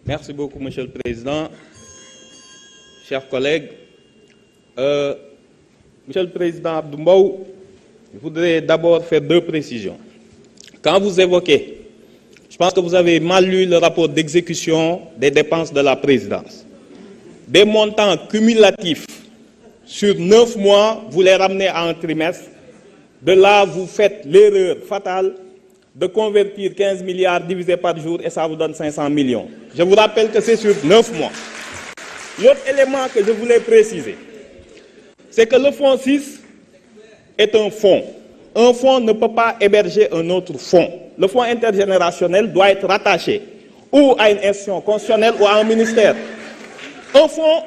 Merci beaucoup, Monsieur le Président. Chers collègues, Monsieur le Président Abdou Mbow, je voudrais d'abord faire deux précisions. Quand vous évoquez, je pense que vous avez mal lu le rapport d'exécution des dépenses de la présidence. Des montants cumulatifs sur 9 mois, vous les ramenez à un trimestre. De là, vous faites l'erreur fatale de convertir 15 milliards divisé par jour et ça vous donne 500 millions. Je vous rappelle que c'est sur 9 mois. L'autre élément que je voulais préciser, c'est que le fonds 6 est un fonds. Un fonds ne peut pas héberger un autre fonds. Le fonds intergénérationnel doit être rattaché ou à une institution constitutionnelle ou à un ministère. Un fonds,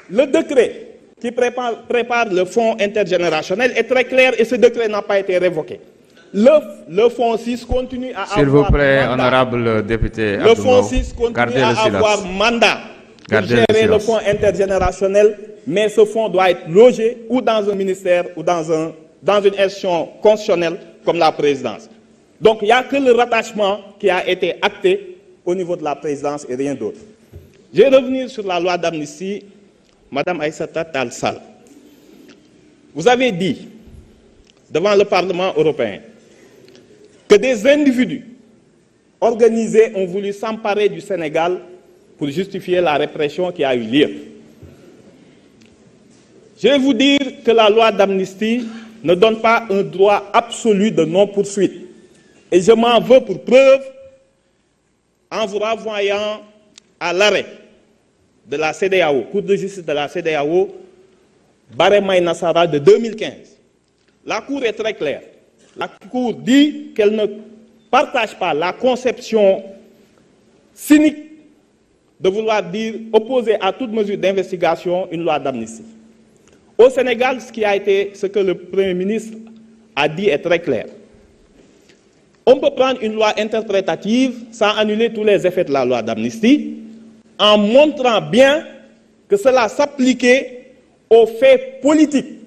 le décret qui prépare le fonds intergénérationnel est très clair et ce décret n'a pas été révoqué. Le fonds 6 continue à avoir mandat. S'il vous plaît, honorable député. Le fonds 6 continue à avoir mandat pour gérer le fonds intergénérationnel, mais ce fonds doit être logé ou dans un ministère ou dans une institution constitutionnelle comme la présidence. Donc il n'y a que le rattachement qui a été acté au niveau de la présidence et rien d'autre. Je vais revenir sur la loi d'amnistie, Madame Aïssata Tall Sall. Vous avez dit devant le Parlement européen que des individus organisés ont voulu s'emparer du Sénégal pour justifier la répression qui a eu lieu. Je vais vous dire que la loi d'amnistie ne donne pas un droit absolu de non-poursuite. Et je m'en veux pour preuve en vous renvoyant à l'arrêt de la CEDEAO, Cour de justice de la CEDEAO, Baremaï Nassara de 2015. La Cour est très claire. La Cour dit qu'elle ne partage pas la conception cynique de vouloir dire opposer à toute mesure d'investigation une loi d'amnistie. Au Sénégal, ce que le Premier ministre a dit est très clair. On peut prendre une loi interprétative sans annuler tous les effets de la loi d'amnistie en montrant bien que cela s'appliquait aux faits politiques.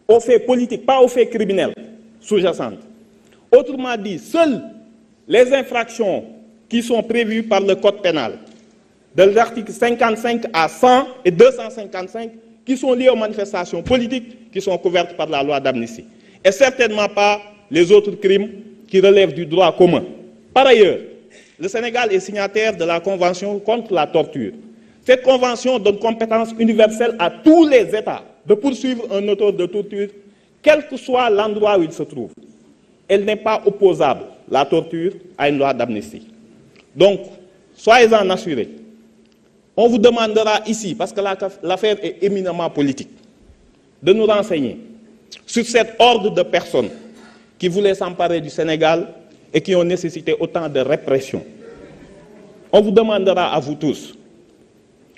Aux faits politiques, pas aux faits criminels sous-jacents. Autrement dit, seules les infractions qui sont prévues par le Code pénal, de l'article 55 à 100 et 255, qui sont liées aux manifestations politiques qui sont couvertes par la loi d'amnistie. Et certainement pas les autres crimes qui relèvent du droit commun. Par ailleurs, le Sénégal est signataire de la Convention contre la torture. Cette convention donne compétence universelle à tous les États de poursuivre un auteur de torture, quel que soit l'endroit où il se trouve. Elle n'est pas opposable, la torture, à une loi d'amnistie. Donc, soyez-en assurés. On vous demandera ici, parce que l'affaire est éminemment politique, de nous renseigner sur cet ordre de personnes qui voulaient s'emparer du Sénégal et qui ont nécessité autant de répression. On vous demandera à vous tous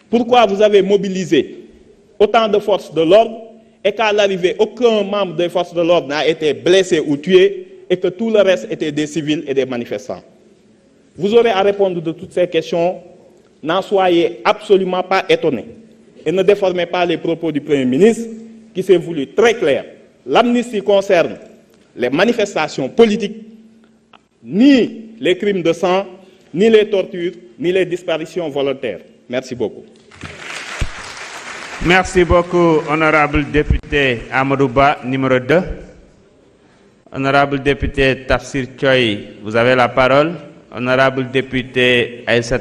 pourquoi vous avez mobilisé autant de forces de l'ordre et qu'à l'arrivée, aucun membre des forces de l'ordre n'a été blessé ou tué et que tout le reste était des civils et des manifestants. Vous aurez à répondre de toutes ces questions. N'en soyez absolument pas étonnés et ne déformez pas les propos du Premier ministre qui s'est voulu très clair. L'amnistie concerne les manifestations politiques, ni les crimes de sang, ni les tortures, ni les disparitions volontaires. Merci beaucoup. Merci beaucoup, honorable député Amadouba, numéro 2. Honorable député Tafsir Choy, vous avez la parole. Honorable député Aïssata